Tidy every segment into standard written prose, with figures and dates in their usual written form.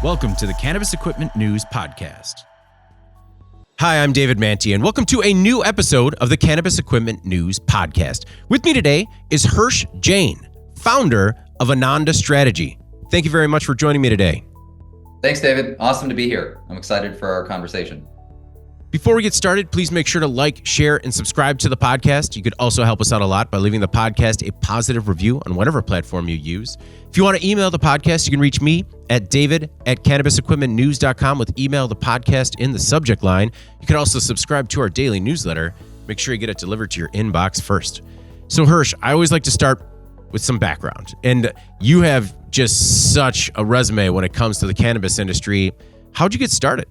Welcome to the Cannabis Equipment News Podcast. Hi, I'm David Manti, and welcome to a new episode of the Cannabis Equipment News Podcast. With me today is Hirsh Jain, founder of Ananda Strategy. Thank you very much for joining me today. Thanks, David. Awesome to be here. I'm excited for our conversation. Before we get started, please make sure to like, share, and subscribe to the podcast. You could also help us out a lot by leaving the podcast a positive review on whatever platform you use. If you want to email the podcast, you can reach me at david@cannabisequipmentnews.com with email the podcast in the subject line. You can also subscribe to our daily newsletter. Make sure you get it delivered to your inbox first. So Hirsh, I always like to start with some background. And you have just such a resume when it comes to the cannabis industry. How'd you get started?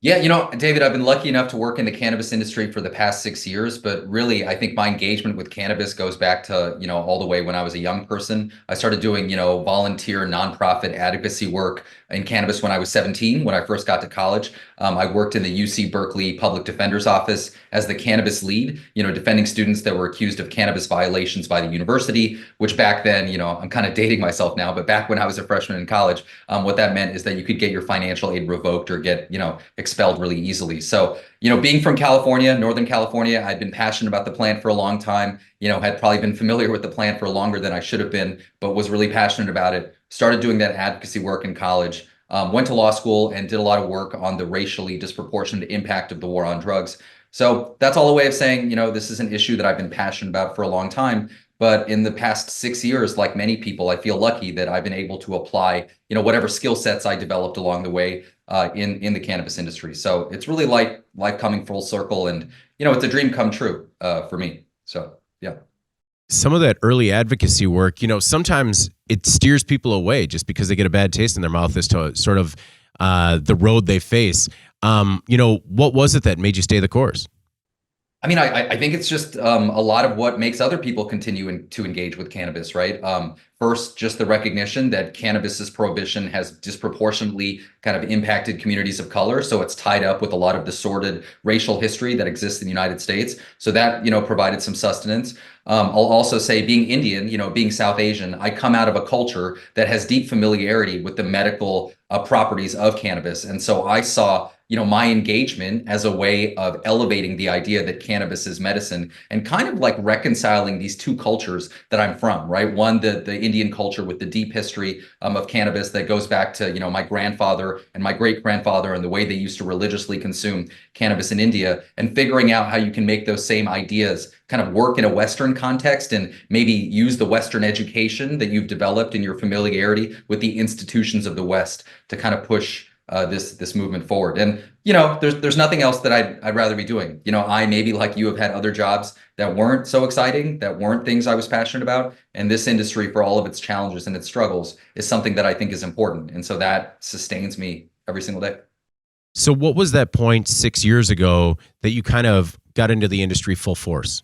Yeah, David, I've been lucky enough to work in the cannabis industry for the past 6 years, but really, I think my engagement with cannabis goes back to, all the way when I was a young person. I started doing, volunteer nonprofit advocacy work in cannabis when I was 17, when I first got to college. I worked in the UC Berkeley Public Defender's Office as the cannabis lead, defending students that were accused of cannabis violations by the university, which back then, I'm kind of dating myself now, but back when I was a freshman in college, what that meant is that you could get your financial aid revoked or get, expelled really easily. So, being from California, Northern California, I'd been passionate about the plant for a long time, had probably been familiar with the plant for longer than I should have been, but was really passionate about it. Started doing that advocacy work in college, went to law school and did a lot of work on the racially disproportionate impact of the war on drugs. So that's all a way of saying, this is an issue that I've been passionate about for a long time. But in the past 6 years, like many people, I feel lucky that I've been able to apply, whatever skill sets I developed along the way in the cannabis industry. So it's really like life coming full circle, and it's a dream come true for me. So yeah. Some of that early advocacy work, sometimes it steers people away just because they get a bad taste in their mouth as to sort of the road they face. What was it that made you stay the course? I mean, I think it's just a lot of what makes other people continue to engage with cannabis, right? First, just the recognition that cannabis's prohibition has disproportionately kind of impacted communities of color. So it's tied up with a lot of the sordid racial history that exists in the United States. So that, provided some sustenance. I'll also say being Indian, being South Asian, I come out of a culture that has deep familiarity with the medical properties of cannabis. And so I saw my engagement as a way of elevating the idea that cannabis is medicine and kind of like reconciling these two cultures that I'm from, right? One, the Indian culture with the deep history of cannabis that goes back to, my grandfather and my great-grandfather and the way they used to religiously consume cannabis in India, and figuring out how you can make those same ideas kind of work in a Western context and maybe use the Western education that you've developed in your familiarity with the institutions of the West to kind of push this movement forward. And there's nothing else that I'd rather be doing. I maybe like you have had other jobs that weren't so exciting, that weren't things I was passionate about. And this industry, for all of its challenges and its struggles, is something that I think is important. And so that sustains me every single day. So what was that point 6 years ago that you kind of got into the industry full force?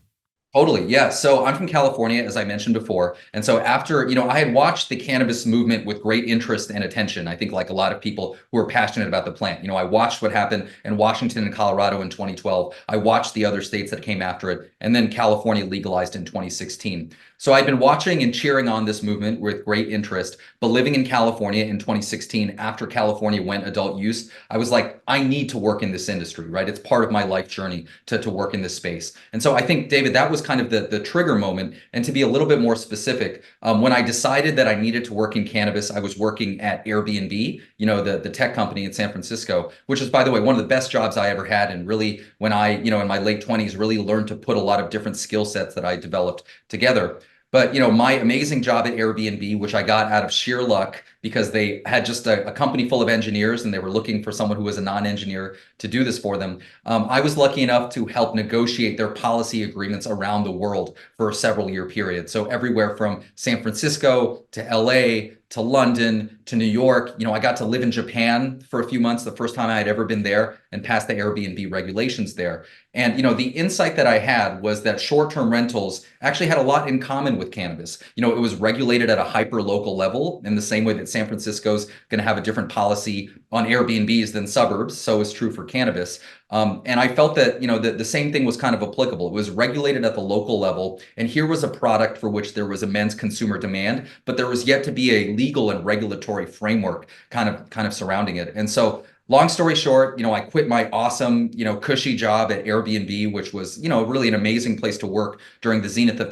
Totally. Yeah. So I'm from California, as I mentioned before. And so after, I had watched the cannabis movement with great interest and attention. I think like a lot of people who are passionate about the plant, I watched what happened in Washington and Colorado in 2012. I watched the other states that came after it. And then California legalized in 2016. So I'd been watching and cheering on this movement with great interest, but living in California in 2016, after California went adult use, I was like, I need to work in this industry, right? It's part of my life journey to work in this space. And so I think, David, that was kind of the trigger moment. And to be a little bit more specific, when I decided that I needed to work in cannabis, I was working at Airbnb, the tech company in San Francisco, which is, by the way, one of the best jobs I ever had. And really, when I, in my late 20s, really learned to put a lot of different skill sets that I developed together. But, my amazing job at Airbnb, which I got out of sheer luck because they had just a company full of engineers and they were looking for someone who was a non-engineer to do this for them. I was lucky enough to help negotiate their policy agreements around the world for a several-year period. So everywhere from San Francisco to LA to London to New York. I got to live in Japan for a few months, the first time I had ever been there, and passed the Airbnb regulations there. And, the insight that I had was that short-term rentals actually had a lot in common with cannabis. It was regulated at a hyper-local level in the same way that San Francisco's going to have a different policy on Airbnbs than suburbs. So is true for cannabis. And I felt that, the same thing was kind of applicable. It was regulated at the local level. And here was a product for which there was immense consumer demand, but there was yet to be a legal and regulatory framework kind of surrounding it. And so long story short, I quit my awesome, cushy job at Airbnb, which was, really an amazing place to work during the zenith of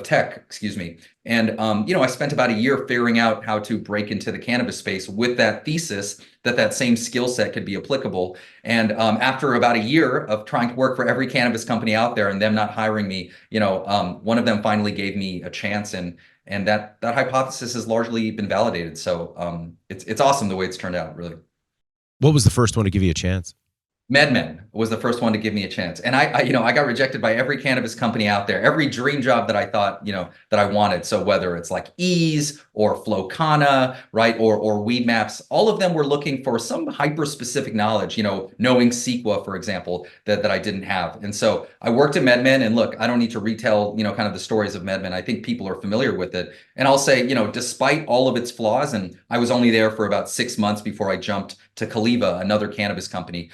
tech, excuse me. And, I spent about a year figuring out how to break into the cannabis space with that thesis that same skill set could be applicable. And after about a year of trying to work for every cannabis company out there and them not hiring me, one of them finally gave me a chance, and that hypothesis has largely been validated. So it's awesome the way it's turned out, really. What was the first one to give you a chance? MedMen was the first one to give me a chance. And I got rejected by every cannabis company out there, every dream job that I thought, that I wanted. So whether it's like Ease or Flowcana, right, or Weed Maps, all of them were looking for some hyper specific knowledge, knowing CEQA, for example, that I didn't have. And so I worked at MedMen, and look, I don't need to retell, kind of the stories of MedMen. I think people are familiar with it. And I'll say, despite all of its flaws, and I was only there for about 6 months before I jumped to Caliva, another cannabis company.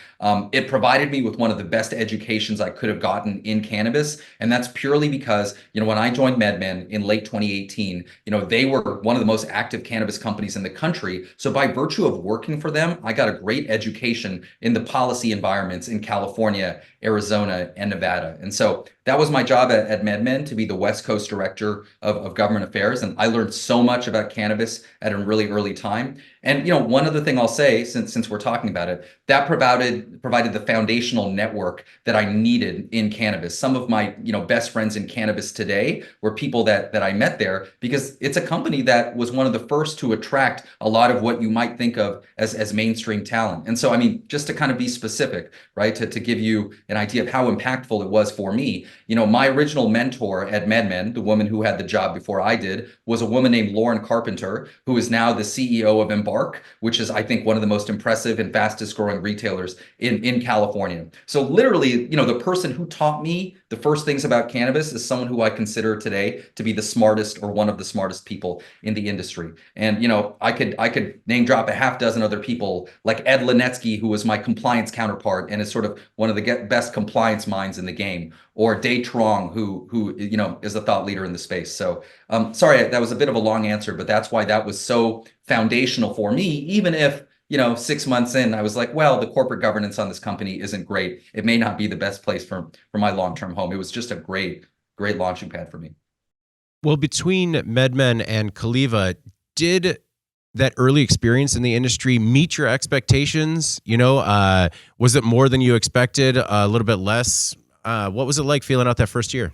It provided me with one of the best educations I could have gotten in cannabis. And that's purely because, when I joined MedMen in late 2018, they were one of the most active cannabis companies in the country. So by virtue of working for them, I got a great education in the policy environments in California, Arizona, and Nevada. And so that was my job at MedMen, to be the West Coast Director of Government Affairs. And I learned so much about cannabis at a really early time. And one other thing I'll say, since we're talking about it, that provided the foundational network that I needed in cannabis. Some of my best friends in cannabis today were people that I met there, because it's a company that was one of the first to attract a lot of what you might think of as mainstream talent. And so, I mean, just to kind of be specific, right, to give you an idea of how impactful it was for me, my original mentor at MedMen, the woman who had the job before I did, was a woman named Lauren Carpenter, who is now the CEO of Embark, which is, I think, one of the most impressive and fastest growing retailers in California. So literally, the person who taught me the first things about cannabis is someone who I consider today to be the smartest, or one of the smartest people in the industry. And, I could name drop a half dozen other people, like Ed Linetsky, who was my compliance counterpart and is sort of one of the best compliance minds in the game, or Day Trong, who is a thought leader in the space. So sorry, that was a bit of a long answer, but that's why that was so foundational for me. Even if 6 months in, I was like, well, the corporate governance on this company isn't great. It may not be the best place for my long-term home. It was just a great launching pad for me. Well, between MedMen and Caliva, did that early experience in the industry meet your expectations? Was it more than you expected? A little bit less? What was it like feeling out that first year?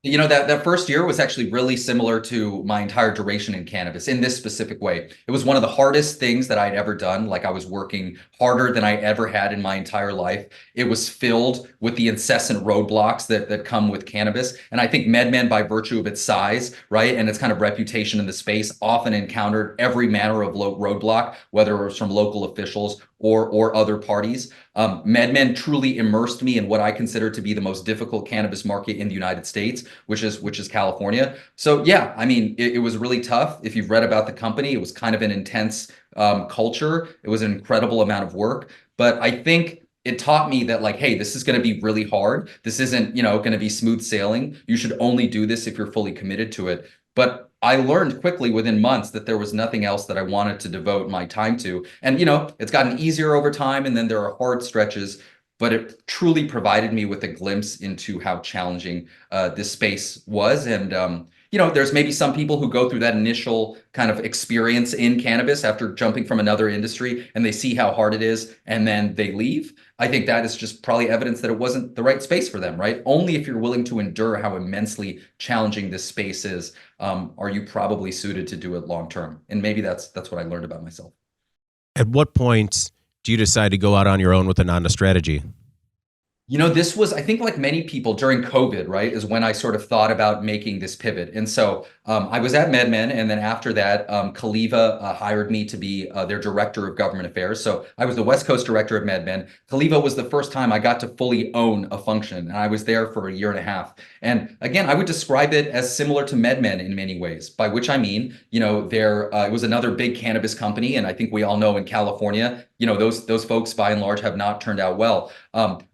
That first year was actually really similar to my entire duration in cannabis in this specific way. It was one of the hardest things that I'd ever done. Like, I was working harder than I ever had in my entire life. It was filled with the incessant roadblocks that come with cannabis. And I think MedMen, by virtue of its size, right, and its kind of reputation in the space, often encountered every manner of roadblock, whether it was from local officials or other parties. MedMen truly immersed me in what I consider to be the most difficult cannabis market in the United States, which is California. So yeah, I mean, it was really tough. If you've read about the company, it was kind of an intense culture. It was an incredible amount of work. But I think it taught me that, like, hey, this is going to be really hard. This isn't, going to be smooth sailing. You should only do this if you're fully committed to it. But I learned quickly within months that there was nothing else that I wanted to devote my time to. And, it's gotten easier over time. And then there are hard stretches, but it truly provided me with a glimpse into how challenging this space was. And, there's maybe some people who go through that initial kind of experience in cannabis after jumping from another industry, and they see how hard it is, and then they leave. I think that is just probably evidence that it wasn't the right space for them, right? Only if you're willing to endure how immensely challenging this space is, are you probably suited to do it long term. And maybe that's what I learned about myself. At what point do you decide to go out on your own with Ananda strategy? This was, I think, like many people during COVID, right, is when I sort of thought about making this pivot. And so I was at MedMen, and then after that, Kaliva hired me to be their director of government affairs. So I was the West Coast director of MedMen. Kaliva was the first time I got to fully own a function, and I was there for a year and a half. And again, I would describe it as similar to MedMen in many ways, by which I mean, there it was another big cannabis company, and I think we all know in California, those folks by and large have not turned out well.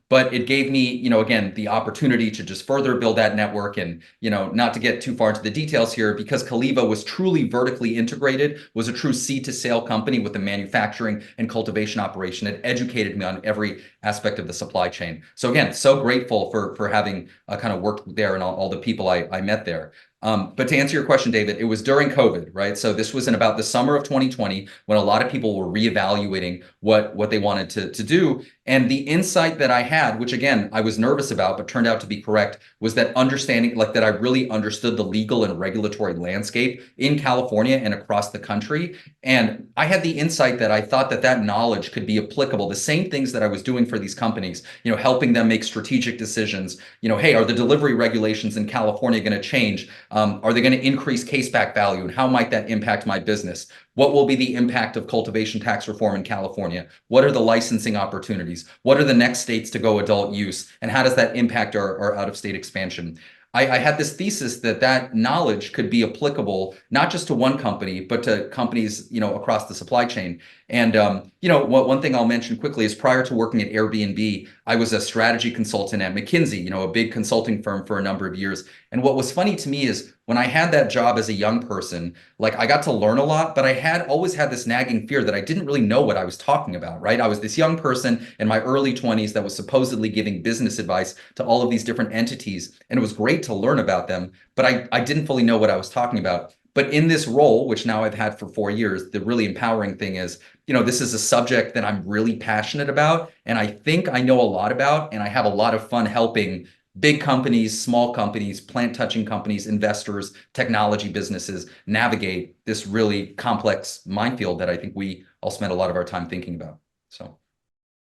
But it gave me, again, the opportunity to just further build that network and, not to get too far into the details here, because Kaliva was truly vertically integrated, was a true seed to sale company with a manufacturing and cultivation operation. It educated me on every aspect of the supply chain. So again, so grateful for having kind of worked there and all the people I met there. But to answer your question, David, it was during COVID, right? So this was in about the summer of 2020 when a lot of people were reevaluating what they wanted to do. And the insight that I had, which again, I was nervous about, but turned out to be correct, was that understanding, like that I really understood the legal and regulatory landscape in California and across the country. And I had the insight that I thought that knowledge could be applicable, the same things that I was doing for these companies, helping them make strategic decisions. Hey, are the delivery regulations in California going to change? Are they going to increase case back value? And how might that impact my business? What will be the impact of cultivation tax reform in California? What are the licensing opportunities? What are the next states to go adult use? And how does that impact our out-of-state expansion? I had this thesis that knowledge could be applicable not just to one company, but to companies, across the supply chain. And one thing I'll mention quickly is prior to working at Airbnb, I was a strategy consultant at McKinsey, a big consulting firm for a number of years. And what was funny to me is when I had that job as a young person, like I got to learn a lot, but I had always had this nagging fear that I didn't really know what I was talking about, right? I was this young person in my early 20s that was supposedly giving business advice to all of these different entities. And it was great to learn about them, but I didn't fully know what I was talking about. But in this role, which now I've had for 4 years, the really empowering thing is, this is a subject that I'm really passionate about. And I think I know a lot about, and I have a lot of fun helping big companies, small companies, plant touching companies, investors, technology businesses navigate this really complex minefield that I think we all spend a lot of our time thinking about. So,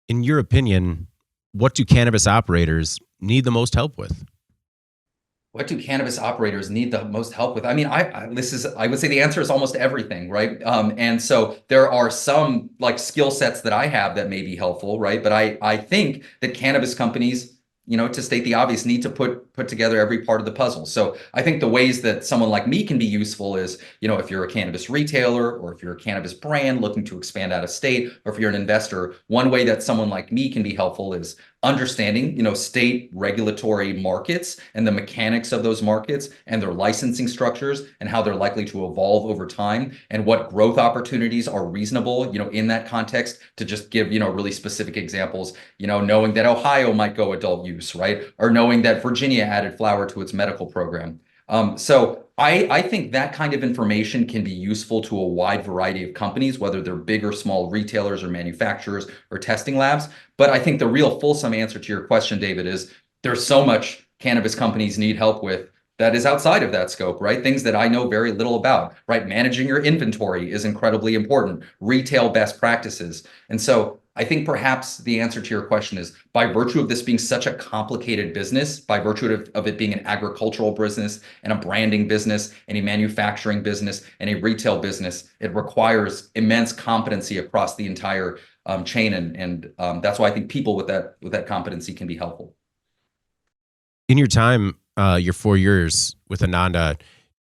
in your opinion, what do cannabis operators need the most help with? What do cannabis operators need the most help with? I mean, I would say the answer is almost everything, right? And so there are some like skill sets that I have that may be helpful, right? But I think that cannabis companies, to state the obvious, need to put together every part of the puzzle. So I think the ways that someone like me can be useful is, if you're a cannabis retailer or if you're a cannabis brand looking to expand out of state, or if you're an investor, one way that someone like me can be helpful is understanding, state regulatory markets and the mechanics of those markets and their licensing structures and how they're likely to evolve over time and what growth opportunities are reasonable, in that context. To just give, really specific examples, knowing that Ohio might go adult use, right? Or knowing that Virginia added flower to its medical program. So I think that kind of information can be useful to a wide variety of companies, whether they're big or small retailers or manufacturers or testing labs. But I think the real fulsome answer to your question, David, is there's so much cannabis companies need help with that is outside of that scope, right? Things that I know very little about, right? Managing your inventory is incredibly important, retail best practices. And so I think perhaps the answer to your question is by virtue of this being such a complicated business, by virtue of it being an agricultural business and a branding business and a manufacturing business and a retail business, it requires immense competency across the entire chain. And that's why I think people with that competency can be helpful. In your time, your 4 years with Ananda,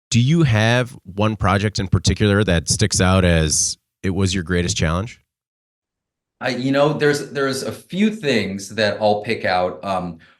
do you have one project in particular that sticks out as it was your greatest challenge? There's a few things that I'll pick out.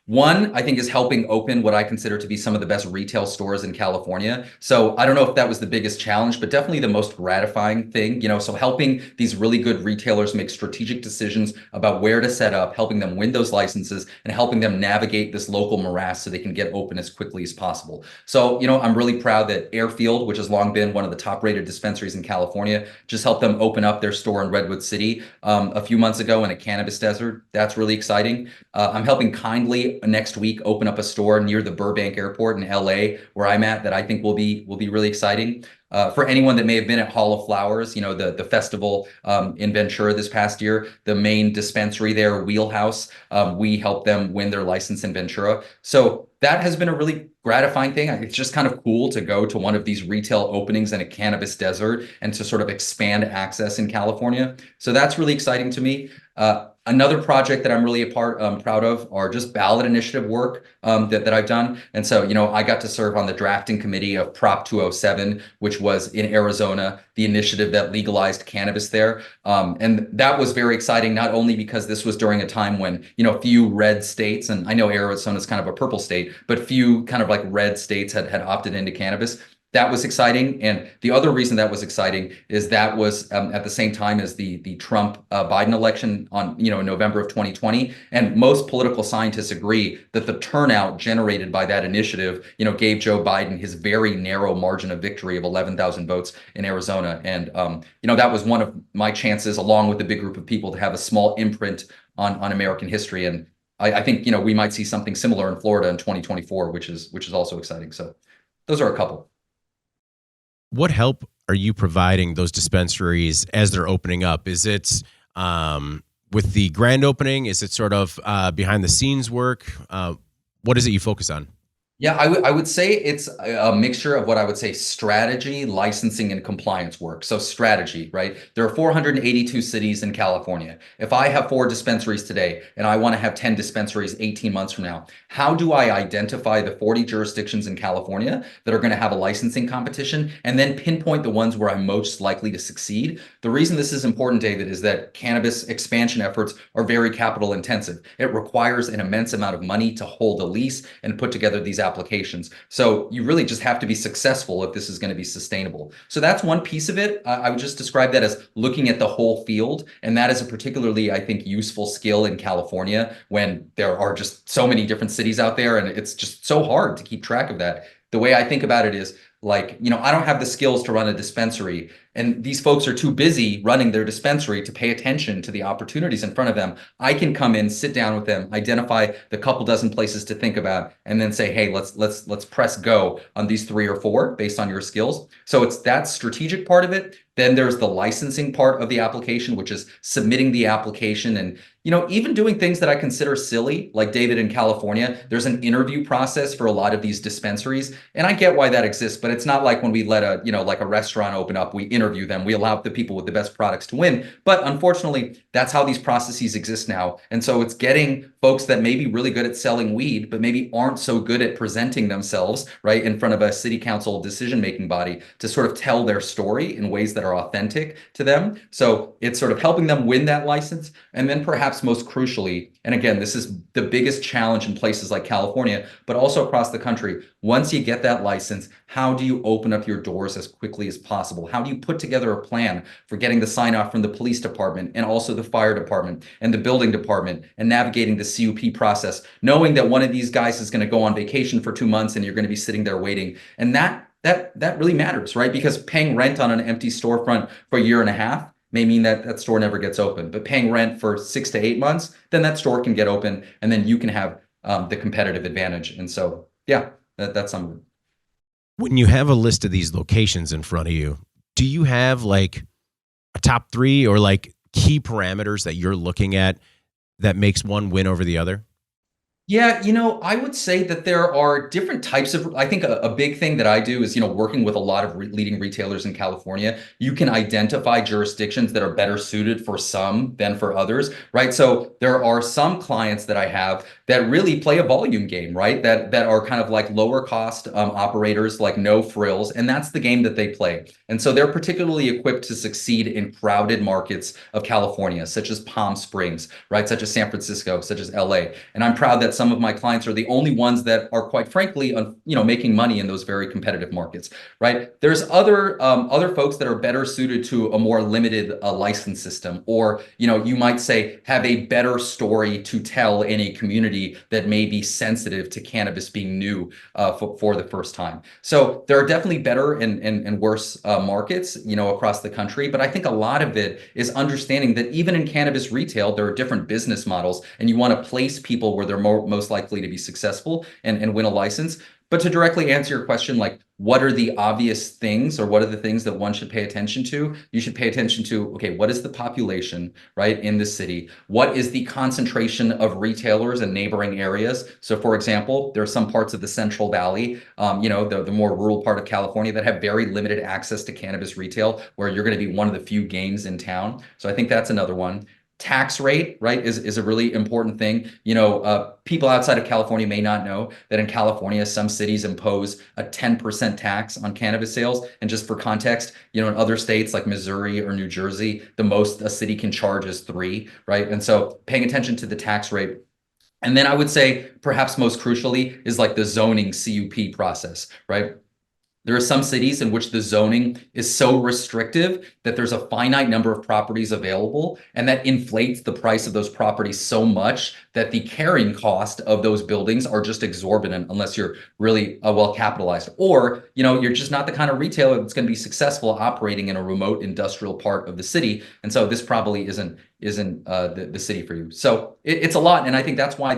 One, I think, is helping open what I consider to be some of the best retail stores in California. So I don't know if that was the biggest challenge, but definitely the most gratifying thing, so helping these really good retailers make strategic decisions about where to set up, helping them win those licenses and helping them navigate this local morass so they can get open as quickly as possible. So, I'm really proud that Airfield, which has long been one of the top rated dispensaries in California, just helped them open up their store in Redwood City a few months ago in a cannabis desert. That's really exciting. I'm helping Kindly may next week open up a store near the Burbank Airport in LA, where I'm at, that I think will be really exciting. For anyone that may have been at Hall of Flowers, the festival in Ventura this past year, the main dispensary there, Wheelhouse, we helped them win their license in Ventura. So that has been a really gratifying thing. It's just kind of cool to go to one of these retail openings in a cannabis desert and to sort of expand access in California. So that's really exciting to me. Another project that I'm really proud of are just ballot initiative work that I've done. And so, I got to serve on the drafting committee of Prop 207, which was in Arizona, the initiative that legalized cannabis there. And that was very exciting, not only because this was during a time when, few red states, and I know Arizona is kind of a purple state, but few kind of like red states had opted into cannabis. That was exciting. And the other reason that was exciting is that was at the same time as the Trump Biden election on November of 2020. And most political scientists agree that the turnout generated by that initiative, gave Joe Biden his very narrow margin of victory of 11,000 votes in Arizona. And that was one of my chances, along with a big group of people, to have a small imprint on American history. And I think we might see something similar in Florida in 2024, which is also exciting. So those are a couple. What help are you providing those dispensaries as they're opening up? Is it with the grand opening? Is it sort of behind the scenes work? What is it you focus on? Yeah, I would say it's a mixture of what I would say strategy, licensing, and compliance work. So strategy, right? There are 482 cities in California. If I have 4 dispensaries today and I want to have 10 dispensaries 18 months from now, how do I identify the 40 jurisdictions in California that are going to have a licensing competition and then pinpoint the ones where I'm most likely to succeed? The reason this is important, David, is that cannabis expansion efforts are very capital intensive. It requires an immense amount of money to hold a lease and put together these applications. So you really just have to be successful if this is going to be sustainable. So that's one piece of it. I would just describe that as looking at the whole field. And that is a particularly, I think, useful skill in California when there are just so many different cities out there. And it's just so hard to keep track of that. The way I think about it is like, I don't have the skills to run a dispensary, and these folks are too busy running their dispensary to pay attention to the opportunities in front of them. I can come in, sit down with them, identify the couple dozen places to think about, and then say, hey, let's press go on these 3 or 4 based on your skills. So it's that strategic part of it. Then there's the licensing part of the application, which is submitting the application and, even doing things that I consider silly, like David in California, there's an interview process for a lot of these dispensaries. And I get why that exists, but it's not like when we let like a restaurant open up, we interview them, we allow the people with the best products to win. But unfortunately, that's how these processes exist now. And so it's getting folks that may be really good at selling weed, but maybe aren't so good at presenting themselves, right, in front of a city council decision-making body to sort of tell their story in ways that are authentic to them. So it's sort of helping them win that license. And then perhaps most crucially, and again, this is the biggest challenge in places like California, but also across the country. Once you get that license, how do you open up your doors as quickly as possible? How do you put together a plan for getting the sign off from the police department and also the fire department and the building department and navigating the CUP process, knowing that one of these guys is going to go on vacation for 2 months and you're going to be sitting there waiting? And that really matters, right? Because paying rent on an empty storefront for a year and a half may mean that that store never gets open. But paying rent for 6 to 8 months, then that store can get open and then you can have the competitive advantage. And so, yeah, that's some of it. When you have a list of these locations in front of you, do you have like a top 3 or like key parameters that you're looking at that makes one win over the other? Yeah, I would say that there are different types of, I think a big thing that I do is, working with a lot of leading retailers in California, you can identify jurisdictions that are better suited for some than for others, right? So there are some clients that I have that really play a volume game, right? That are kind of like lower cost operators, like no frills, and that's the game that they play. And so they're particularly equipped to succeed in crowded markets of California, such as Palm Springs, right? Such as San Francisco, such as LA. And I'm proud that some of my clients are the only ones that are, quite frankly, making money in those very competitive markets, right? There's other folks that are better suited to a more limited license system, or you might say have a better story to tell in a community that may be sensitive to cannabis being new for the first time. So there are definitely better and worse markets, across the country. But I think a lot of it is understanding that even in cannabis retail, there are different business models, and you want to place people where they're more most likely to be successful and win a license. But to directly answer your question, like what are the obvious things or what are the things that one should pay attention to? You should pay attention to, okay, what is the population, right, in the city? What is the concentration of retailers in neighboring areas? So for example, there are some parts of the Central Valley, the more rural part of California that have very limited access to cannabis retail, where you're going to be one of the few games in town. So I think that's another one. Tax rate, right, is a really important thing. People outside of California may not know that in California, some cities impose a 10% tax on cannabis sales. And just for context, in other states like Missouri or New Jersey, the most a city can charge is 3%, right? And so paying attention to the tax rate. And then I would say perhaps most crucially is like the zoning CUP process, right? There are some cities in which the zoning is so restrictive that there's a finite number of properties available, and that inflates the price of those properties so much that the carrying cost of those buildings are just exorbitant unless you're really well capitalized, or you're just not the kind of retailer that's going to be successful operating in a remote industrial part of the city. And so this probably isn't the city for you. So it's a lot, and I think that's why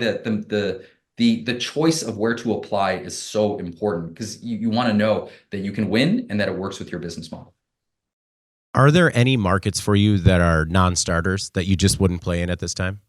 the choice of where to apply is so important, because you want to know that you can win and that it works with your business model. Are there any markets for you that are non-starters that you just wouldn't play in at this time?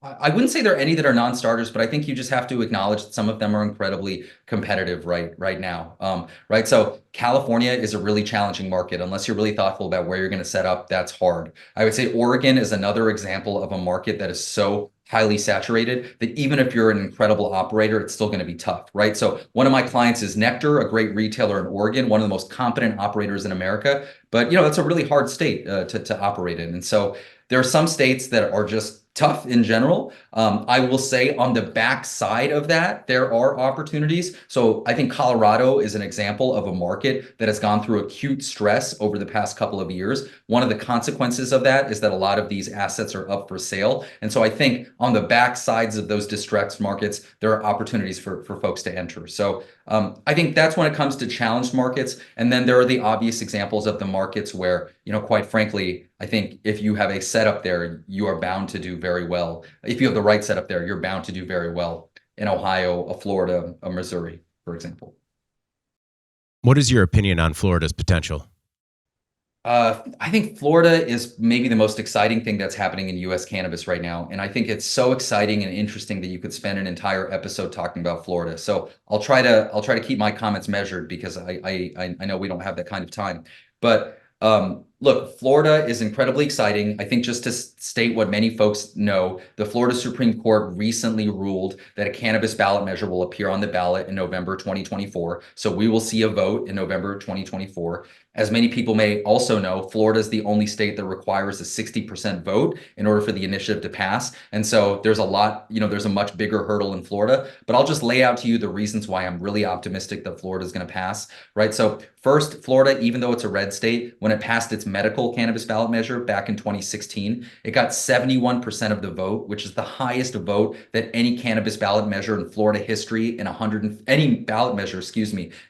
I wouldn't say there are any that are non-starters, but I think you just have to acknowledge that some of them are incredibly competitive right now. Right. So California is a really challenging market. Unless you're really thoughtful about where you're going to set up, that's hard. I would say Oregon is another example of a market that is so highly saturated that even if you're an incredible operator, it's still going to be tough, right? So one of my clients is Nectar, a great retailer in Oregon, one of the most competent operators in America. But that's a really hard state to operate in. And so there are some states that are just tough in general. I will say on the back side of that, there are opportunities. So I think Colorado is an example of a market that has gone through acute stress over the past couple of years. One of the consequences of that is that a lot of these assets are up for sale. And so I think on the back sides of those distressed markets, there are opportunities for folks to enter. So I think that's when it comes to challenged markets. And then there are the obvious examples of the markets where, quite frankly, I think if you have a setup there, you are bound to do very well. If you have the right setup there, you're bound to do very well in Ohio, a Florida, a Missouri, for example. What is your opinion on Florida's potential? I think Florida is maybe the most exciting thing that's happening in U.S. cannabis right now. And I think it's so exciting and interesting that you could spend an entire episode talking about Florida. So I'll try to keep my comments measured, because I know we don't have that kind of time. But look, Florida is incredibly exciting. I think just to state what many folks know, the Florida Supreme Court recently ruled that a cannabis ballot measure will appear on the ballot in November 2024. So we will see a vote in November 2024. As many people may also know, Florida is the only state that requires a 60% vote in order for the initiative to pass. And so there's a much bigger hurdle in Florida. But I'll just lay out to you the reasons why I'm really optimistic that Florida is going to pass, right? So first, Florida, even though it's a red state, when it passed its medical cannabis ballot measure back in 2016, it got 71% of the vote, which is the highest vote that any cannabis ballot measure in Florida history any ballot measure,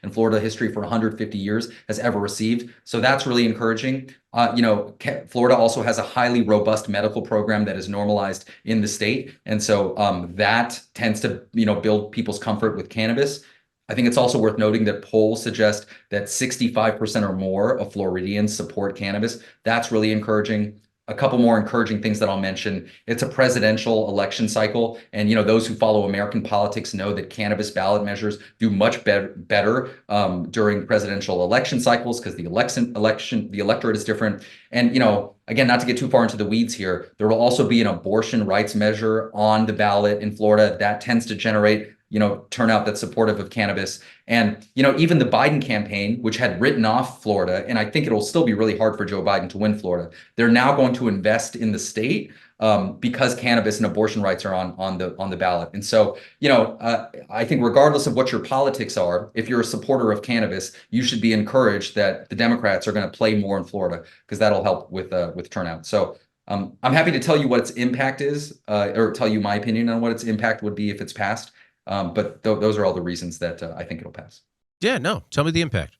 in Florida history for 150 years has ever received. So that's really encouraging. Florida also has a highly robust medical program that is normalized in the state. And so that tends to, build people's comfort with cannabis. I think it's also worth noting that polls suggest that 65% or more of Floridians support cannabis. That's really encouraging. A couple more encouraging things that I'll mention. It's a presidential election cycle. And, those who follow American politics know that cannabis ballot measures do much better during presidential election cycles, because the electorate is different. And, again, not to get too far into the weeds here, there will also be an abortion rights measure on the ballot in Florida that tends to generate turnout that's supportive of cannabis. And, even the Biden campaign, which had written off Florida, and I think it'll still be really hard for Joe Biden to win Florida, they're now going to invest in the state because cannabis and abortion rights are on the ballot. And so, I think regardless of what your politics are, if you're a supporter of cannabis, you should be encouraged that the Democrats are going to play more in Florida, because that'll help with turnout. So I'm happy to tell you what its impact is, or tell you my opinion on what its impact would be if it's passed. But those are all the reasons that I think it'll pass. Yeah, no. Tell me the impact.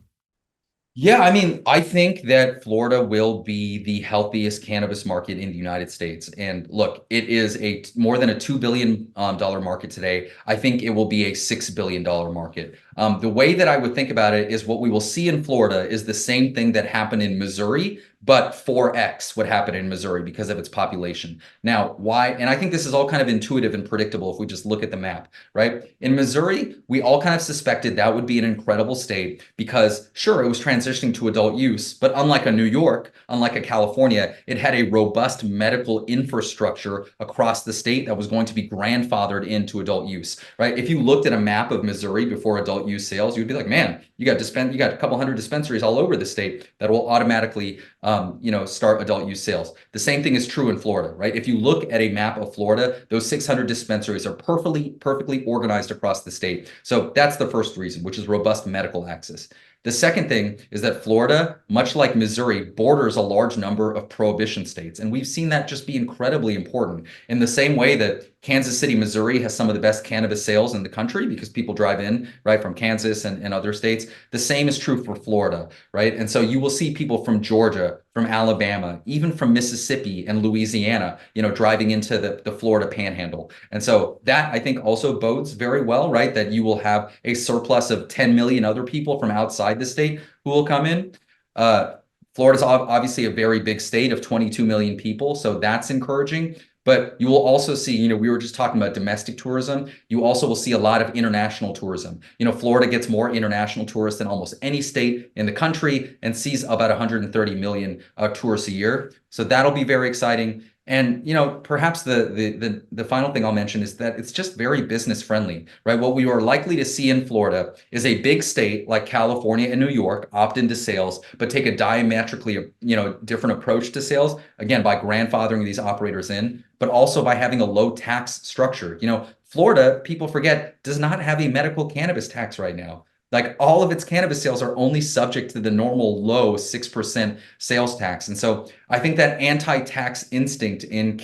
Yeah, I mean, I think that Florida will be the healthiest cannabis market in the United States. And look, it is a more than a $2 billion dollar market today. I think it will be a $6 billion market. The way that I would think about it is what we will see in Florida is the same thing that happened in Missouri, but 4x what happened in Missouri because of its population. Now, why? And I think this is all kind of intuitive and predictable if we just look at the map, right? In Missouri, we all kind of suspected that would be an incredible state because, sure, it was transitioning to adult use, but unlike a New York, unlike a California, it had a robust medical infrastructure across the state that was going to be grandfathered into adult use, right? If you looked at a map of Missouri before adult use sales, you'd be like, man, you got a couple hundred dispensaries all over the state that will automatically start adult use sales. The same thing is true in Florida, right? If you look at a map of Florida, those 600 dispensaries are perfectly organized across the state. So that's the first reason, which is robust medical access. The second thing is that Florida, much like Missouri, borders a large number of prohibition states. And we've seen that just be incredibly important in the same way that Kansas City, Missouri has some of the best cannabis sales in the country because people drive in, right, from Kansas and other states. The same is true for Florida, right? And so you will see people from Georgia, from Alabama, even from Mississippi and Louisiana, driving into the Florida panhandle. And so that I think also bodes very well, right? That you will have a surplus of 10 million other people from outside the state who will come in. Florida's obviously a very big state of 22 million people, so that's encouraging. But you will also see, we were just talking about domestic tourism. You also will see a lot of international tourism. Florida gets more international tourists than almost any state in the country and sees about 130 million tourists a year. So that'll be very exciting. And perhaps the final thing I'll mention is that it's just very business friendly, right? What we are likely to see in Florida is a big state like California and New York opt into sales, but take a diametrically different approach to sales, again, by grandfathering these operators in, but also by having a low tax structure. Florida, people forget, does not have a medical cannabis tax right now. Like all of its cannabis sales are only subject to the normal low 6% sales tax. And so I think that anti-tax instinct in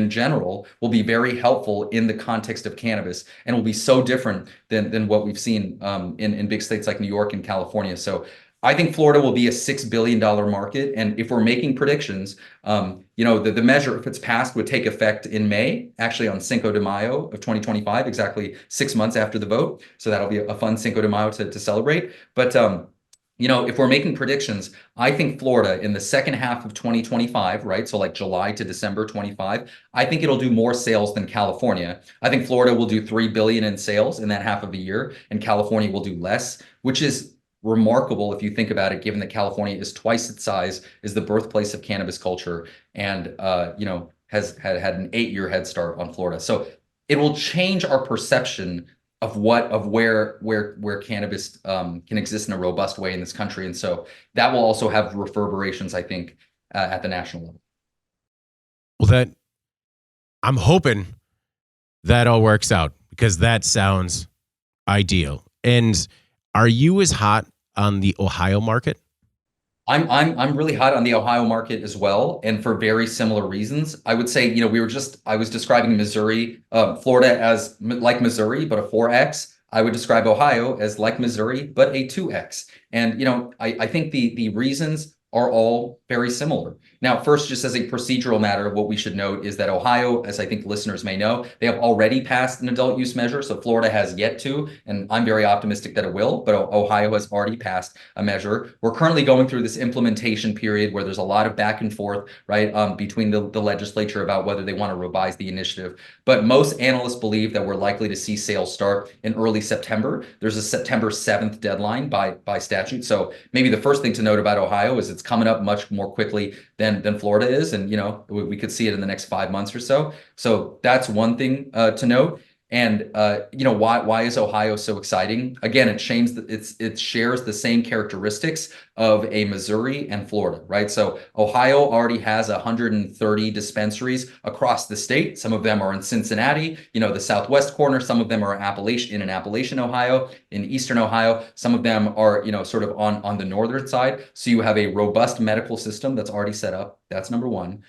general will be very helpful in the context of cannabis and will be so different than what we've seen in big states like New York and California. So I think Florida will be a $6 billion market. And if we're making predictions, the measure, if it's passed, would take effect in May, actually on Cinco de Mayo of 2025, exactly 6 months after the vote. So that'll be a fun Cinco de Mayo to celebrate. But if we're making predictions, I think Florida in the second half of 2025, right? So like July to December 25, I think it'll do more sales than California. I think Florida will do 3 billion in sales in that half of a year, and California will do less, which is remarkable if you think about it, given that California is twice its size, is the birthplace of cannabis culture, and has had an 8-year head start on Florida. So it will change our perception of where cannabis can exist in a robust way in this country, and so that will also have reverberations, I think, at the national level. Well, I'm hoping that all works out because that sounds ideal. And are you as hot on the Ohio market? I'm really hot on the Ohio market as well, and for very similar reasons. I would say, I was describing Missouri, Florida as like Missouri, but a 4x. I would describe Ohio as like Missouri, but a 2x. And I think the reasons are all very similar. Now, first, just as a procedural matter, what we should note is that Ohio, as I think listeners may know, they have already passed an adult use measure. So Florida has yet to, and I'm very optimistic that it will, but Ohio has already passed a measure. We're currently going through this implementation period where there's a lot of back and forth, right, between the legislature about whether they want to revise the initiative. But most analysts believe that we're likely to see sales start in early September. There's a September 7th deadline by statute. So maybe the first thing to note about Ohio is it's coming up much more quickly than Florida is. And, we could see it in the next 5 months or so. So that's one thing to note. And why is Ohio so exciting? Again, it shares the same characteristics of a Missouri and Florida, right? So Ohio already has 130 dispensaries across the state. Some of them are in Cincinnati, the southwest corner. Some of them are in Appalachian, Ohio, in eastern Ohio. Some of them are, sort of on the northern side. So you have a robust medical system that's already set up. That's number one.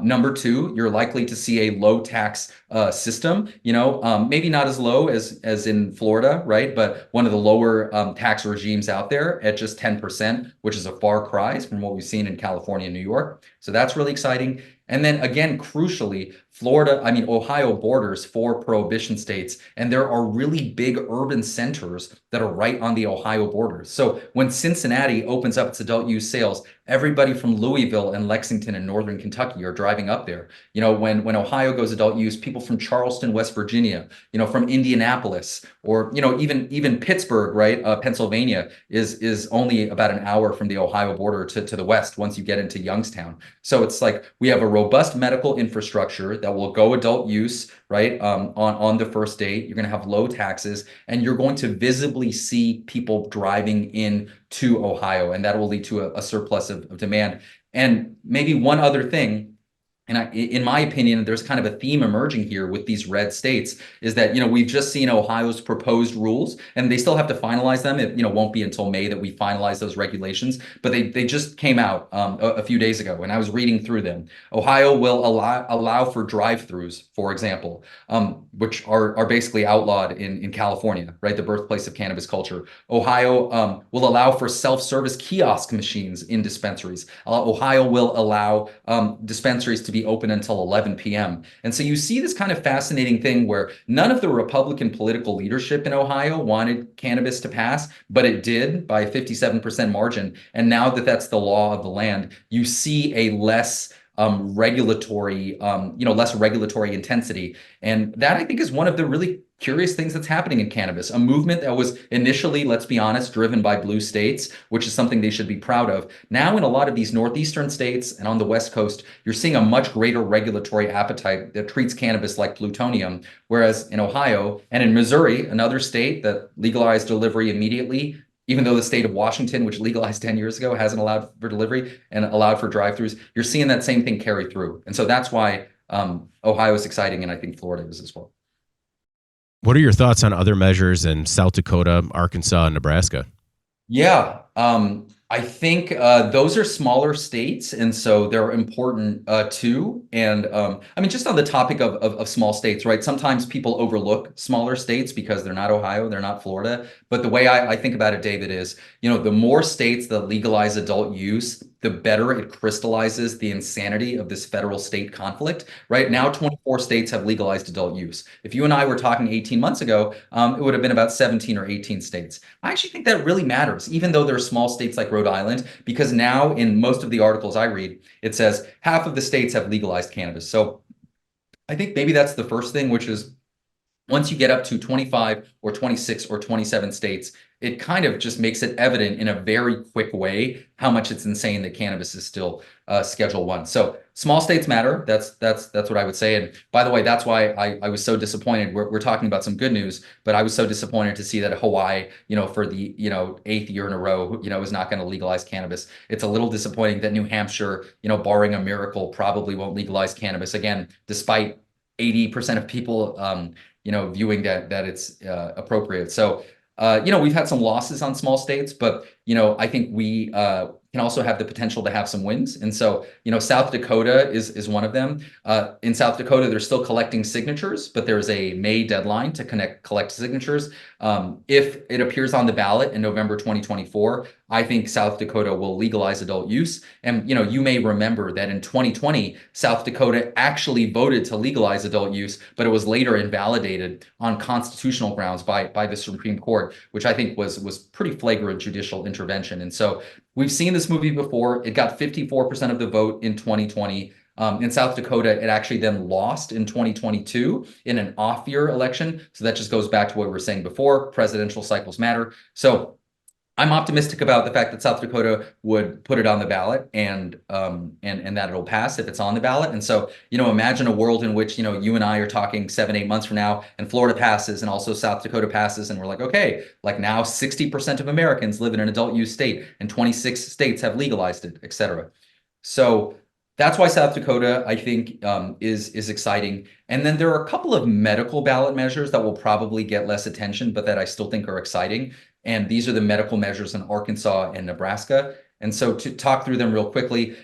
Number two, you're likely to see a low tax system, maybe not as low as in Florida, right? But one of the lower tax regimes out there at just 10%, which is a far cry from what we've seen in California and New York. So that's really exciting. And then again, crucially, Ohio borders 4 prohibition states, and there are really big urban centers that are right on the Ohio border. So when Cincinnati opens up its adult use sales, everybody from Louisville and Lexington and Northern Kentucky are driving up there. When Ohio goes adult use, people from Charleston, West Virginia, from Indianapolis, or even Pittsburgh, right? Pennsylvania is only about an hour from the Ohio border to the west once you get into Youngstown. So it's like we have a robust medical infrastructure that will go adult use, right? On the first date, you're going to have low taxes, and you're going to visibly see people driving in to Ohio, and that will lead to a surplus of demand. And maybe one other thing, and in my opinion, there's kind of a theme emerging here with these red states, is that, we've just seen Ohio's proposed rules, and they still have to finalize them. It, won't be until May that we finalize those regulations, but they just came out a few days ago, and I was reading through them. Ohio will allow for drive-throughs, for example, which are basically outlawed in California, right? The birthplace of cannabis culture. Ohio will allow for self-service kiosk machines in dispensaries. Ohio will allow dispensaries to be open until 11 p.m. And so you see this kind of fascinating thing where none of the Republican political leadership in Ohio wanted cannabis to pass, but it did by a 57% margin. And now that that's the law of the land, you see a less regulatory intensity. And that, I think, is one of the really curious things that's happening in cannabis, a movement that was initially, let's be honest, driven by blue states, which is something they should be proud of. Now in a lot of these northeastern states and on the West Coast, you're seeing a much greater regulatory appetite that treats cannabis like plutonium, whereas in Ohio and in Missouri, another state that legalized delivery immediately, even though the state of Washington, which legalized 10 years ago, hasn't allowed for delivery and allowed for drive-throughs, you're seeing that same thing carry through. And so that's why Ohio is exciting, and I think Florida is as well. What are your thoughts on other measures in South Dakota, Arkansas, and Nebraska? Yeah, I think those are smaller states, and so they're important too. And just on the topic of small states, right? Sometimes people overlook smaller states because they're not Ohio, they're not Florida. But the way I think about it, David, is, the more states that legalize adult use, the better it crystallizes the insanity of this federal state conflict. Right now, 24 states have legalized adult use. If you and I were talking 18 months ago, it would have been about 17 or 18 states. I actually think that really matters, even though there are small states like Rhode Island, because now in most of the articles I read, it says half of the states have legalized cannabis. So I think maybe that's the first thing, which is once you get up to 25 or 26 or 27 states, it kind of just makes it evident in a very quick way how much it's insane that cannabis is still Schedule 1. So small states matter. That's what I would say. And by the way, that's why I was so disappointed. We're talking about some good news, but I was so disappointed to see that Hawaii, for the 8th year in a row, is not going to legalize cannabis. It's a little disappointing that New Hampshire, barring a miracle, probably won't legalize cannabis again, despite 80% of people viewing that it's appropriate. So we've had some losses on small states, but I think we can also have the potential to have some wins. And so, South Dakota is one of them. In South Dakota, they're still collecting signatures, but there's a May deadline to collect signatures. If it appears on the ballot in November 2024, I think South Dakota will legalize adult use. And, you may remember that in 2020, South Dakota actually voted to legalize adult use, but it was later invalidated on constitutional grounds by the Supreme Court, which I think was pretty flagrant judicial intervention. And so we've seen this movie before. It got 54% of the vote in 2020. In South Dakota, it actually then lost in 2022 in an off-year election. So that just goes back to what we were saying before, presidential cycles matter. So I'm optimistic about the fact that South Dakota would put it on the ballot and that it'll pass if it's on the ballot. And so, imagine a world in which, you and I are talking 7-8 months from now and Florida passes and also South Dakota passes. And we're like, okay, like now 60% of Americans live in an adult use state and 26 states have legalized it, et cetera. So that's why South Dakota, I think, is exciting. And then there are a couple of medical ballot measures that will probably get less attention, but that I still think are exciting. And these are the medical measures in Arkansas and Nebraska. And so to talk through them real quickly,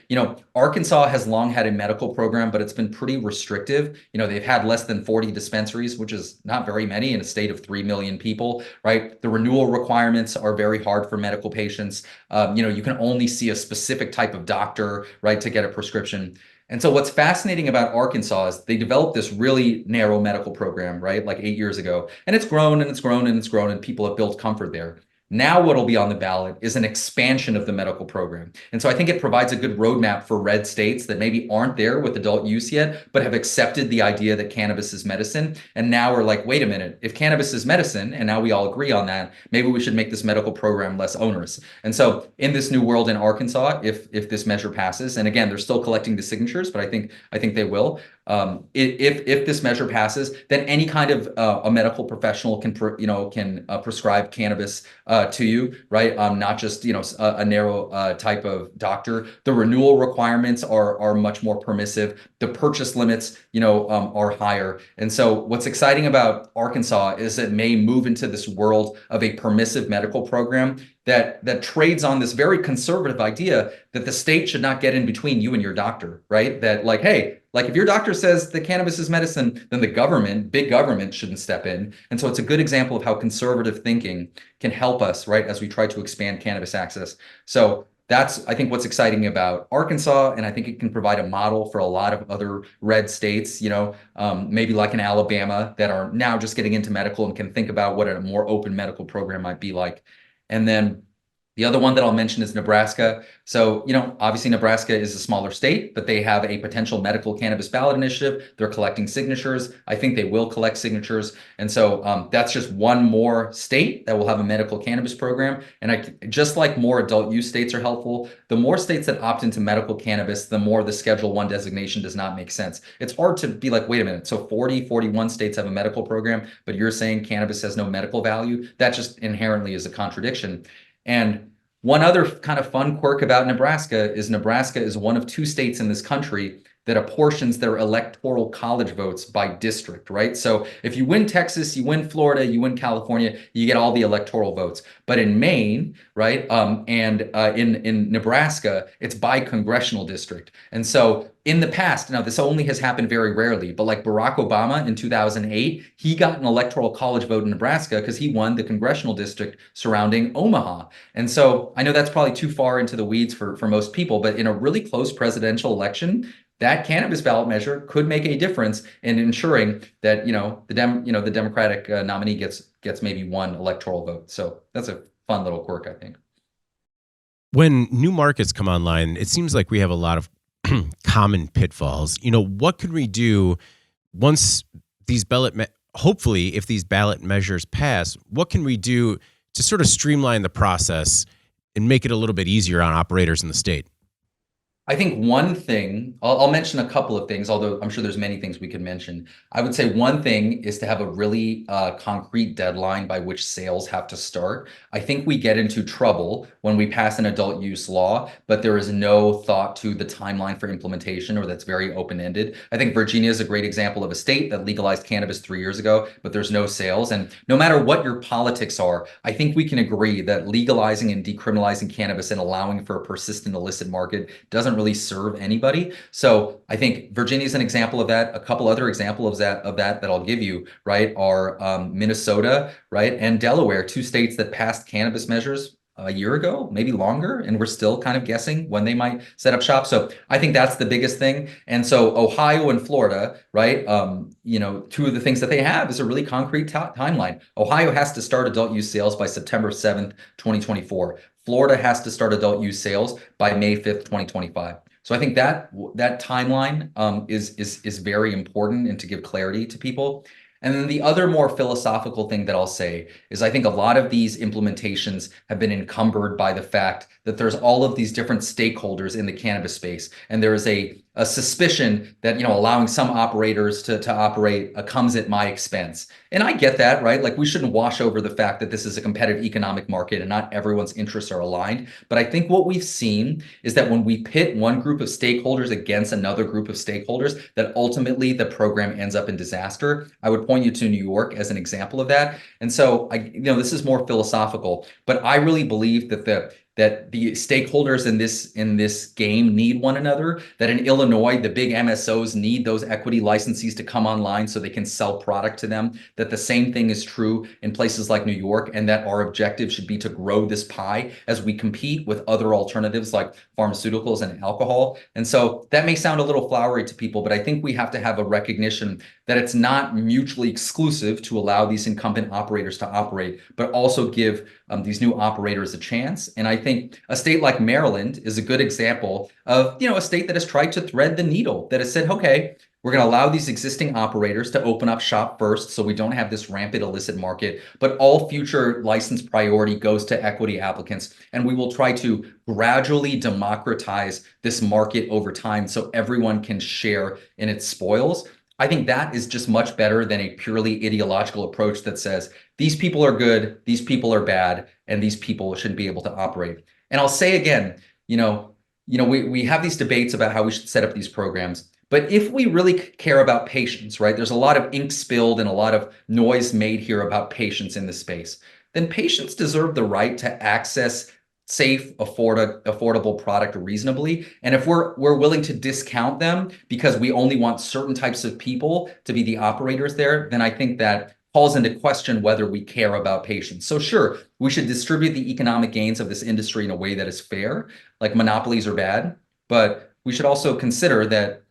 Arkansas has long had a medical program, but it's been pretty restrictive. They've had less than 40 dispensaries, which is not very many in a state of 3 million people, right? The renewal requirements are very hard for medical patients. You can only see a specific type of doctor, right, to get a prescription. And so what's fascinating about Arkansas is they developed this really narrow medical program, right, like 8 years ago. And it's grown and it's grown and it's grown, and people have built comfort there. Now what'll be on the ballot is an expansion of the medical program. And so I think it provides a good roadmap for red states that maybe aren't there with adult use yet, but have accepted the idea that cannabis is medicine. And now we're like, wait a minute, if cannabis is medicine, and now we all agree on that, maybe we should make this medical program less onerous. And so in this new world in Arkansas, if this measure passes, and again, they're still collecting the signatures, but I think they will. If this measure passes, then any kind of a medical professional can prescribe cannabis to you, right? Not just a narrow type of doctor. The renewal requirements are much more permissive. The purchase limits are higher. And so what's exciting about Arkansas is it may move into this world of a permissive medical program that trades on this very conservative idea that the state should not get in between you and your doctor, right? That like, hey, like if your doctor says that cannabis is medicine, then the government, big government, shouldn't step in. And so it's a good example of how conservative thinking can help us, right, as we try to expand cannabis access. So that's, I think, what's exciting about Arkansas, and I think it can provide a model for a lot of other red states, maybe like in Alabama, that are now just getting into medical and can think about what a more open medical program might be like. And then the other one that I'll mention is Nebraska. So, obviously Nebraska is a smaller state, but they have a potential medical cannabis ballot initiative. They're collecting signatures. I think they will collect signatures. And so that's just one more state that will have a medical cannabis program. And just like more adult use states are helpful, the more states that opt into medical cannabis, the more the Schedule I designation does not make sense. It's hard to be like, wait a minute, so 41 states have a medical program, but you're saying cannabis has no medical value? That just inherently is a contradiction. And one other kind of fun quirk about Nebraska is one of 2 states in this country that apportions their electoral college votes by district, right? So if you win Texas, you win Florida, you win California, you get all the electoral votes. But in Maine, right, and in Nebraska, it's by congressional district. And so in the past, now this only has happened very rarely, but like Barack Obama in 2008, he got an electoral college vote in Nebraska because he won the congressional district surrounding Omaha. And so I know that's probably too far into the weeds for most people, but in a really close presidential election, that cannabis ballot measure could make a difference in ensuring that the Democratic nominee gets maybe 1 electoral vote. So that's a fun little quirk, I think. When new markets come online, it seems like we have a lot of common pitfalls. What could we do once these hopefully, if these ballot measures pass, what can we do to sort of streamline the process and make it a little bit easier on operators in the state? I think one thing, I'll mention a couple of things, although I'm sure there's many things we could mention. I would say one thing is to have a really concrete deadline by which sales have to start. I think we get into trouble when we pass an adult use law, but there is no thought to the timeline for implementation, or that's very open-ended. I think Virginia is a great example of a state that legalized cannabis 3 years ago, but there's no sales. And no matter what your politics are, I think we can agree that legalizing and decriminalizing cannabis and allowing for a persistent illicit market doesn't really serve anybody. So I think Virginia is an example of that. A couple other examples of that I'll give you, right, are Minnesota, right, and Delaware, 2 states that passed cannabis measures a year ago, maybe longer, and we're still kind of guessing when they might set up shop. So I think that's the biggest thing. And so Ohio and Florida, right, 2 of the things that they have is a really concrete timeline. Ohio has to start adult use sales by September 7th, 2024. Florida has to start adult use sales by May 5th, 2025. So I think that timeline is very important, and to give clarity to people. And then the other more philosophical thing that I'll say is I think a lot of these implementations have been encumbered by the fact that there's all of these different stakeholders in the cannabis space. And there is a suspicion that, allowing some operators to operate comes at my expense. And I get that, right? Like, we shouldn't wash over the fact that this is a competitive economic market and not everyone's interests are aligned. But I think what we've seen is that when we pit one group of stakeholders against another group of stakeholders, that ultimately the program ends up in disaster. I would point you to New York as an example of that. And so this is more philosophical, but I really believe that that the stakeholders in this game need one another, that in Illinois, the big MSOs need those equity licensees to come online so they can sell product to them, that the same thing is true in places like New York, and that our objective should be to grow this pie as we compete with other alternatives like pharmaceuticals and alcohol. And so that may sound a little flowery to people, but I think we have to have a recognition that it's not mutually exclusive to allow these incumbent operators to operate, but also give these new operators a chance. And I think a state like Maryland is a good example of, a state that has tried to thread the needle, that has said, okay, we're going to allow these existing operators to open up shop first so we don't have this rampant illicit market, but all future license priority goes to equity applicants. And we will try to gradually democratize this market over time so everyone can share in its spoils. I think that is just much better than a purely ideological approach that says these people are good, these people are bad, and these people shouldn't be able to operate. And I'll say again, we have these debates about how we should set up these programs. But if we really care about patients, right, there's a lot of ink spilled and a lot of noise made here about patients in this space, then patients deserve the right to access safe, affordable product reasonably. And if we're willing to discount them because we only want certain types of people to be the operators there, then I think that calls into question whether we care about patients. So sure, we should distribute the economic gains of this industry in a way that is fair, like monopolies are bad, but we should also consider that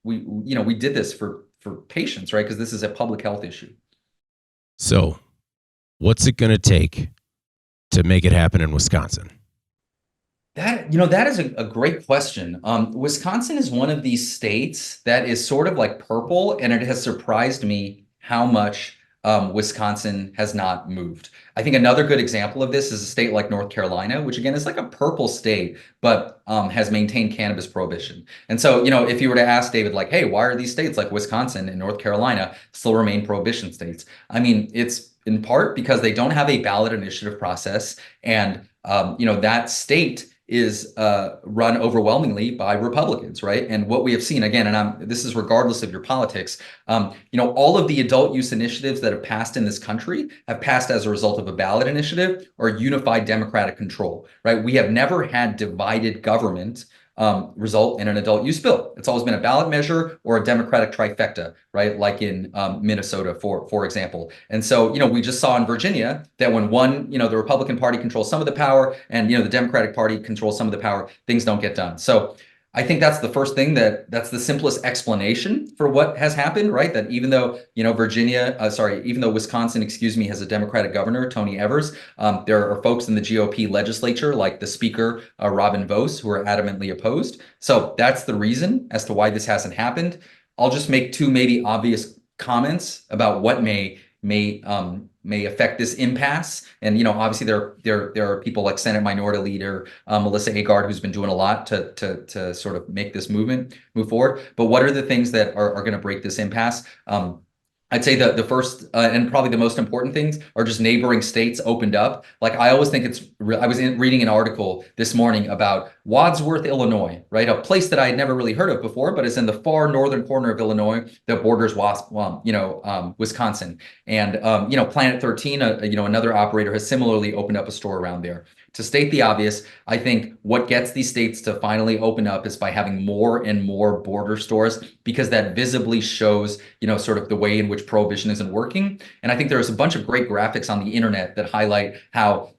we did this for patients, right? Because this is a public health issue. So what's it going to take to make it happen in Wisconsin? That is a great question. Wisconsin is one of these states that is sort of like purple, and it has surprised me how much Wisconsin has not moved. I think another good example of this is a state like North Carolina, which again is like a purple state, but has maintained cannabis prohibition. And so, if you were to ask David, like, hey, why are these states like Wisconsin and North Carolina still remain prohibition states? I mean, it's in part because they don't have a ballot initiative process, and that state is run overwhelmingly by Republicans, right? And what we have seen, again, and this is regardless of your politics, all of the adult use initiatives that have passed in this country have passed as a result of a ballot initiative or unified Democratic control, right? We have never had divided government result in an adult use bill. It's always been a ballot measure or a Democratic trifecta, right? Like in Minnesota, for example. And so, we just saw in Virginia that when the Republican Party controls some of the power and, the Democratic Party controls some of the power, things don't get done. So I think that's the first thing that's the simplest explanation for what has happened, right? That even though, even though Wisconsin, has a Democratic governor, Tony Evers, there are folks in the GOP legislature, like the speaker, Robin Vos, who are adamantly opposed. So that's the reason as to why this hasn't happened. I'll just make two maybe obvious comments about what may affect this impasse. And obviously there are people like Senate Minority Leader Melissa Agard, who's been doing a lot to sort of make this movement move forward. But what are the things that are going to break this impasse? I'd say the first and probably the most important things are just neighboring states opened up. Like I always think I was reading an article this morning about Wadsworth, Illinois, right? A place that I had never really heard of before, but is in the far northern corner of Illinois that borders Wisconsin. And Planet 13, another operator has similarly opened up a store around there. To state the obvious, I think what gets these states to finally open up is by having more and more border stores, because that visibly shows, sort of the way in which prohibition isn't working. And I think there's a bunch of great graphics on the internet that highlight how,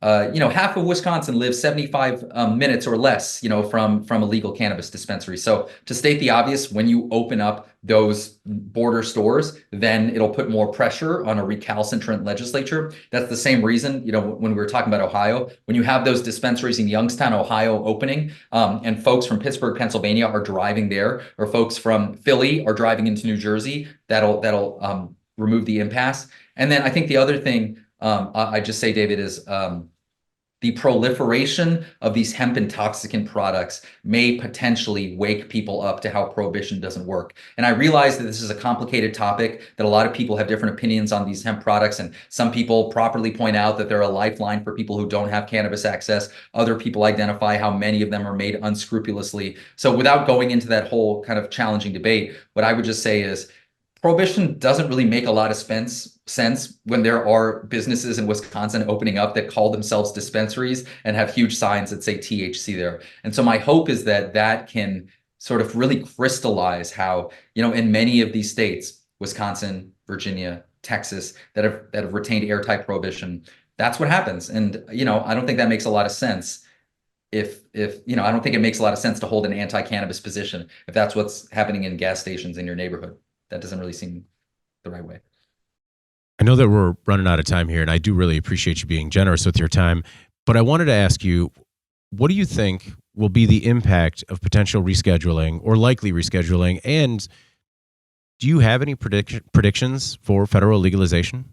half of Wisconsin lives 75 minutes or less, from a legal cannabis dispensary. So to state the obvious, when you open up those border stores, then it'll put more pressure on a recalcitrant legislature. That's the same reason, when we were talking about Ohio, when you have those dispensaries in Youngstown, Ohio opening, and folks from Pittsburgh, Pennsylvania are driving there, or folks from Philly are driving into New Jersey, that'll remove the impasse. And then I think the other thing I just say, David, is the proliferation of these hemp intoxicant products may potentially wake people up to how prohibition doesn't work. And I realize that this is a complicated topic, that a lot of people have different opinions on these hemp products. And some people properly point out that they're a lifeline for people who don't have cannabis access. Other people identify how many of them are made unscrupulously. So without going into that whole kind of challenging debate, what I would just say is, prohibition doesn't really make a lot of sense when there are businesses in Wisconsin opening up that call themselves dispensaries and have huge signs that say THC there. And so my hope is that that can sort of really crystallize how, in many of these states, Wisconsin, Virginia, Texas, that have retained airtight prohibition, that's what happens. And, I don't think that makes a lot of sense if I don't think it makes a lot of sense to hold an anti-cannabis position if that's what's happening in gas stations in your neighborhood. That doesn't really seem the right way. I know that we're running out of time here, and I do really appreciate you being generous with your time. But I wanted to ask you, what do you think will be the impact of potential rescheduling or likely rescheduling? And do you have any predictions for federal legalization?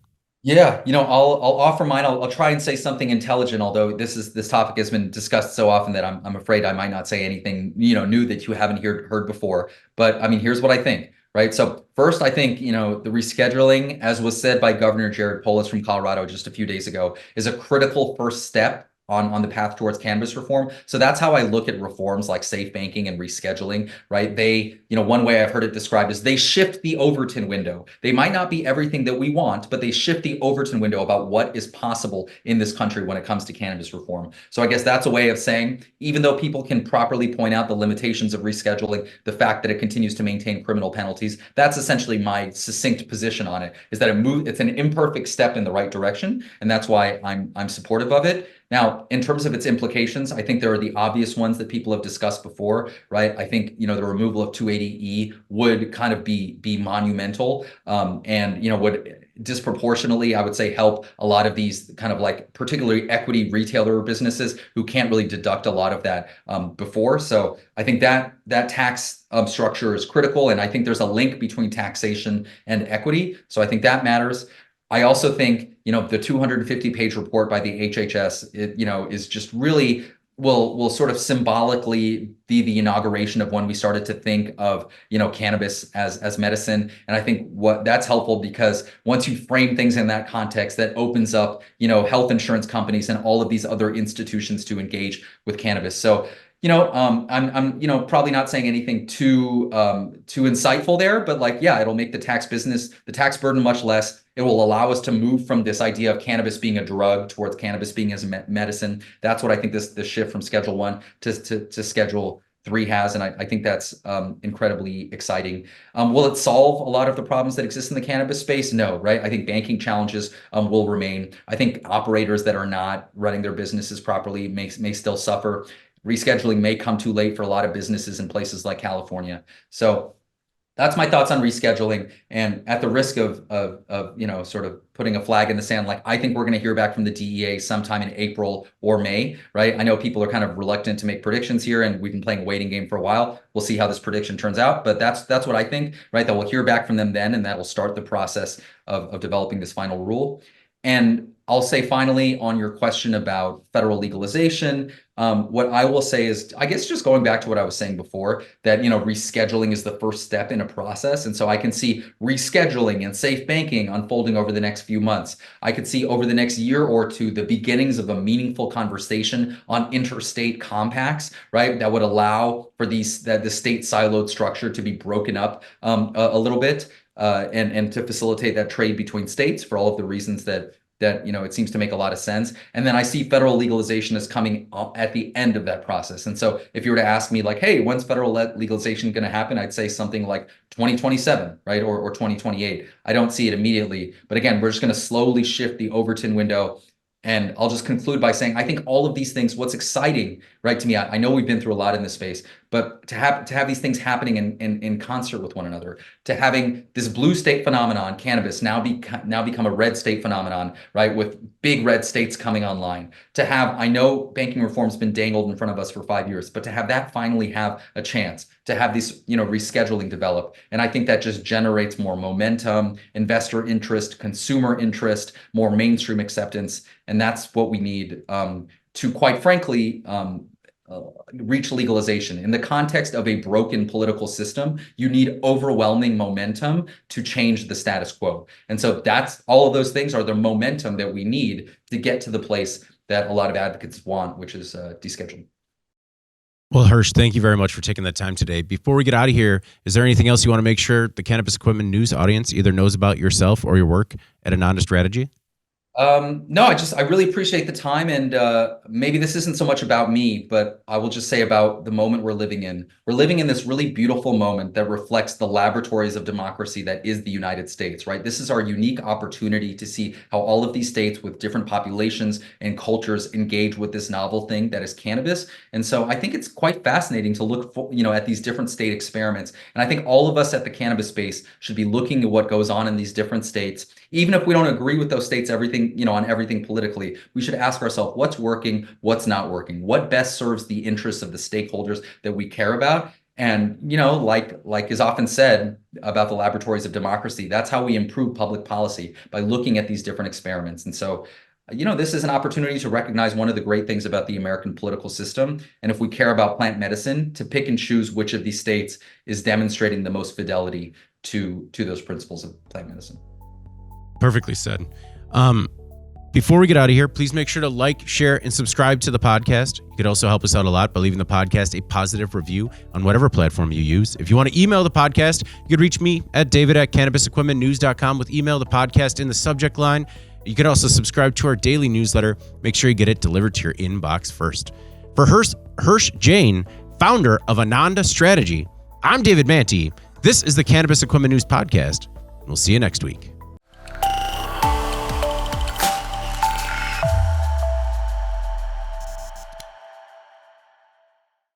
Yeah, I'll offer mine. I'll try and say something intelligent, although this topic has been discussed so often that I'm afraid I might not say anything, new that you haven't heard before. But I mean, here's what I think, right? So first, I think, the rescheduling, as was said by Governor Jared Polis from Colorado just a few days ago, is a critical first step on the path towards cannabis reform. So that's how I look at reforms like safe banking and rescheduling, right? They, one way I've heard it described is they shift the Overton window. They might not be everything that we want, but they shift the Overton window about what is possible in this country when it comes to cannabis reform. So I guess that's a way of saying, even though people can properly point out the limitations of rescheduling, the fact that it continues to maintain criminal penalties, that's essentially my succinct position on it, is that it's an imperfect step in the right direction. And that's why I'm supportive of it. Now, in terms of its implications, I think there are the obvious ones that people have discussed before, right? I think, the removal of 280E would kind of be monumental, and, would disproportionately, I would say, help a lot of these kind of like particularly equity retailer businesses who can't really deduct a lot of that before. So I think that tax structure is critical. And I think there's a link between taxation and equity. So I think that matters. I also think, the 250-page report by the HHS, is just really will sort of symbolically be the inauguration of when we started to think of, cannabis as medicine. And I think that's helpful because once you frame things in that context, that opens up, health insurance companies and all of these other institutions to engage with cannabis. So I'm probably not saying anything too insightful there, but like, yeah, it'll make the tax burden much less. It will allow us to move from this idea of cannabis being a drug towards cannabis being as a medicine. That's what I think this shift from Schedule 1 to Schedule 3 has, and I think that's incredibly exciting. Will it solve a lot of the problems that exist in the cannabis space? No, right? I think banking challenges will remain. I think operators that are not running their businesses properly may still suffer. Rescheduling may come too late for a lot of businesses in places like California. So that's my thoughts on rescheduling. And at the risk of sort of putting a flag in the sand, like I think we're going to hear back from the DEA sometime in April or May, right? I know people are kind of reluctant to make predictions here, and we've been playing a waiting game for a while. We'll see how this prediction turns out, but that's what I think, right? That we'll hear back from them then, and that'll start the process of developing this final rule. And I'll say finally on your question about federal legalization, what I will say is, I guess just going back to what I was saying before, that rescheduling is the first step in a process. And so I can see rescheduling and safe banking unfolding over the next few months. I could see over the next year or two the beginnings of a meaningful conversation on interstate compacts, right? That would allow for the state siloed structure to be broken up a little bit. And to facilitate that trade between states for all of the reasons that it seems to make a lot of sense. And then I see federal legalization as coming up at the end of that process. And so if you were to ask me like, hey, when's federal legalization going to happen? I'd say something like 2027, right? Or 2028. I don't see it immediately. But again, we're just going to slowly shift the Overton window. And I'll just conclude by saying, I think all of these things, what's exciting, right, to me, I know we've been through a lot in this space, but to have these things happening in concert with one another, to having this blue state phenomenon, cannabis, now become a red state phenomenon, right, with big red states coming online, to have, I know banking reform's been dangled in front of us for 5 years, but to have that finally have a chance, to have this, rescheduling develop. And I think that just generates more momentum, investor interest, consumer interest, more mainstream acceptance. And that's what we need to, quite frankly, reach legalization. In the context of a broken political system, you need overwhelming momentum to change the status quo. And so that's all of those things are the momentum that we need to get to the place that a lot of advocates want, which is descheduling. Well, Hirsh, thank you very much for taking that time today. Before we get out of here, is there anything else you want to make sure the Cannabis Equipment News audience either knows about yourself or your work at Ananda Strategy? No, I really appreciate the time, and maybe this isn't so much about me, but I will just say about the moment we're living in. We're living in this really beautiful moment that reflects the laboratories of democracy that is the United States, right? This is our unique opportunity to see how all of these states with different populations and cultures engage with this novel thing that is cannabis. And so I think it's quite fascinating to look for, at these different state experiments. And I think all of us at the cannabis space should be looking at what goes on in these different states, even if we don't agree with those states, on everything politically. We should ask ourselves what's working, what's not working, what best serves the interests of the stakeholders that we care about. And, like is often said about the laboratories of democracy, that's how we improve public policy, by looking at these different experiments. And so, this is an opportunity to recognize one of the great things about the American political system. And if we care about plant medicine, to pick and choose which of these states is demonstrating the most fidelity to those principles of plant medicine. Perfectly said. Before we get out of here, please make sure to like, share, and subscribe to the podcast. You could also help us out a lot by leaving the podcast a positive review on whatever platform you use. If you want to email the podcast, you could reach me at david@cannabisequipmentnews.com with email the podcast in the subject line. You could also subscribe to our daily newsletter. Make sure you get it delivered to your inbox first. For Hirsh Jain, founder of Ananda Strategy, I'm David Manti. This is the Cannabis Equipment News Podcast. We'll see you next week.